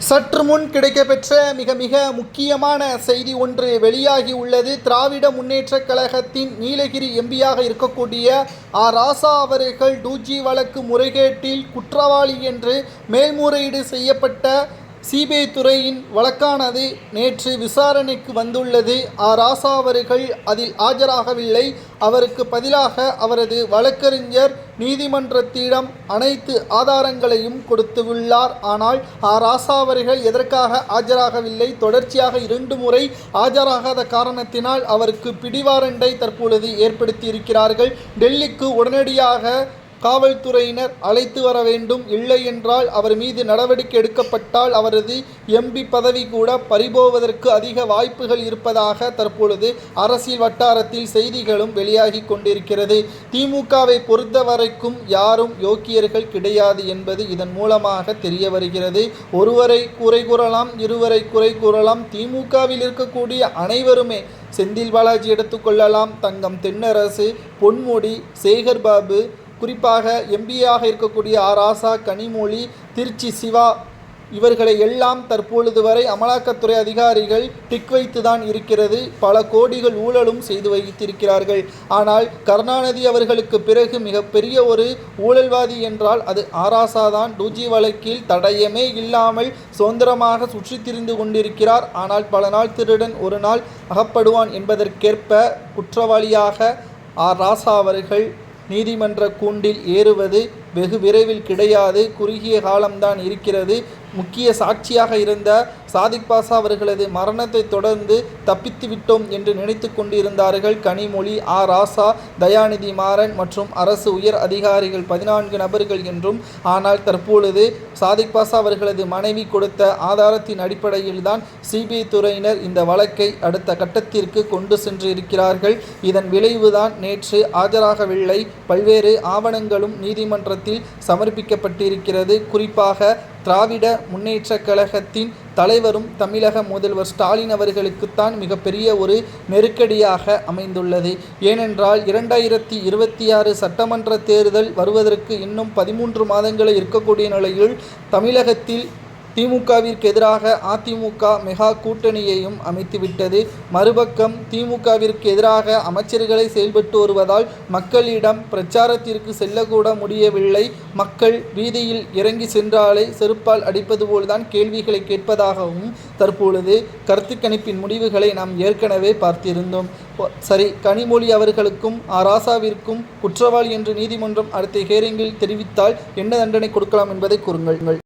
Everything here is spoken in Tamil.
சற்று முன் கிடைக்கப்பெற்ற மிக மிக முக்கியமான செய்தி ஒன்று வெளியாகி உள்ளது. திராவிட முன்னேற்றக் கழகத்தின் நீலகிரி எம்பியாக இருக்கக்கூடிய ராசா அவர்கள் 2G வழக்கு முறைகேட்டில் குற்றவாளி என்று மேல்முறையீடு செய்யப்பட்ட சிபிஐ துறையின் வழக்கானது நேற்று விசாரணைக்கு வந்துள்ளது. ராசா அவர்கள் அதில் ஆஜராகவில்லை. அவருக்கு பதிலாக அவரது வழக்கறிஞர் நீதிமன்றத்திடம் அனைத்து ஆதாரங்களையும் கொடுத்துள்ளார். ஆனால் ராசா அவர்கள் எதற்காக ஆஜராகவில்லை? தொடர்ச்சியாக 2 முறை ஆஜராகாத காரணத்தினால் அவருக்கு பிடிவாரண்டை தற்பொழுது ஏற்படுத்தியிருக்கிறார்கள். டெல்லிக்கு உடனடியாக காவல்துறையினர் அழைத்து வர வேண்டும். இல்லை என்றால் அவர் மீது நடவடிக்கை எடுக்கப்பட்டால் அவரது எம்பி பதவி கூட பறிபோவதற்கு அதிக வாய்ப்புகள் இருப்பதாக தற்பொழுது அரசியல் வட்டாரத்தில் செய்திகளும் வெளியாகி கொண்டிருக்கிறது. திமுகவை பொறுத்தவரைக்கும் யாரும் யோக்கியர்கள் கிடையாது என்பது இதன் மூலமாக தெரிய வருகிறது. ஒருவரை குறை கூறலாம், இருவரை குறை கூறலாம். திமுகவில் இருக்கக்கூடிய அனைவருமே, செந்தில் பாலாஜி எடுத்துக்கொள்ளலாம், தங்கம் தென்னரசு, பொன்முடி, சேகர்பாபு, குறிப்பாக எம்பியாக இருக்கக்கூடிய ராசா, கனிமொழி, திருச்சி சிவா, இவர்களை எல்லாம் தற்பொழுது வரை அமலாக்கத்துறை அதிகாரிகள் டிக் வைத்துதான் இருக்கிறது. பல கோடிகள் ஊழலும் செய்து வைத்திருக்கிறார்கள். ஆனால் கருணாநிதி அவர்களுக்கு பிறகு மிகப்பெரிய ஒரு ஊழல்வாதி என்றால் அது ராசா தான். 2G வழக்கில் தடயமே இல்லாமல் சுதந்திரமாக சுற்றி திரிந்து கொண்டிருக்கிறார். ஆனால் பல நாள் திருடன் ஒரு நாள் அகப்படுவான் என்பதற்கேற்ப குற்றவாளியாக ராசா அவர்கள் நீதிமன்ற கூண்டில் ஏறுவது வெகு விரைவில் கிடையாது. குறுகிய காலம்தான் இருக்கிறது. முக்கிய சாட்சியாக இருந்த சாதிக் பாஷா அவர்களது மரணத்தை தொடர்ந்து தப்பித்து விட்டோம் என்று நினைத்து கொண்டிருந்தார்கள் கனிமொழி, ராசா, தயாநிதி மாறன் மற்றும் அரசு உயர் அதிகாரிகள் 14 நபர்கள் என்றும். ஆனால் தற்பொழுது சாதிக் பாஷா அவர்களது மனைவி கொடுத்த ஆதாரத்தின் அடிப்படையில் தான் சிபிஐ துறையினர் இந்த வழக்கை அடுத்த கட்டத்திற்கு கொண்டு சென்று இருக்கிறார்கள். இதன் விளைவுதான் நேற்று ஆஜராகவில்லை. பல்வேறு ஆவணங்களும் நீதிமன்றத்தில் சமர்ப்பிக்கப்பட்டிருக்கிறது. குறிப்பாக திராவிட முன்னேற்றக் கழகத்தின் தலைவரும் தமிழக முதல்வர் ஸ்டாலின் அவர்களுக்குத்தான் மிகப்பெரிய ஒரு நெருக்கடியாக அமைந்துள்ளது. ஏனென்றால் 2026 சட்டமன்ற தேர்தல் வருவதற்கு இன்னும் 13 மாதங்களே இருக்கக்கூடிய நிலையில் தமிழகத்தில் திமுகவிற்கு எதிராக அதிமுக மெகா கூட்டணியையும் அமைத்துவிட்டது. மறுபக்கம் திமுகவிற்கு எதிராக அமைச்சர்களை செயல்பட்டு வருவதால் மக்களிடம் பிரச்சாரத்திற்கு செல்லக்கூட முடியவில்லை. மக்கள் வீதியில் இறங்கி சென்றாலே செருப்பால் அடிப்பது போல்தான் கேள்விகளை கேட்பதாகவும் தற்பொழுது கருத்து கணிப்பின் முடிவுகளை நாம் ஏற்கனவே பார்த்திருந்தோம். சரி, கனிமொழி அவர்களுக்கும் ராசாவிற்கும் குற்றவாளி என்று நீதிமன்றம் அடுத்த ஹியரிங்கில் தெரிவித்தால் என்ன தண்டனை கொடுக்கலாம் என்பதை கூறுங்கள்.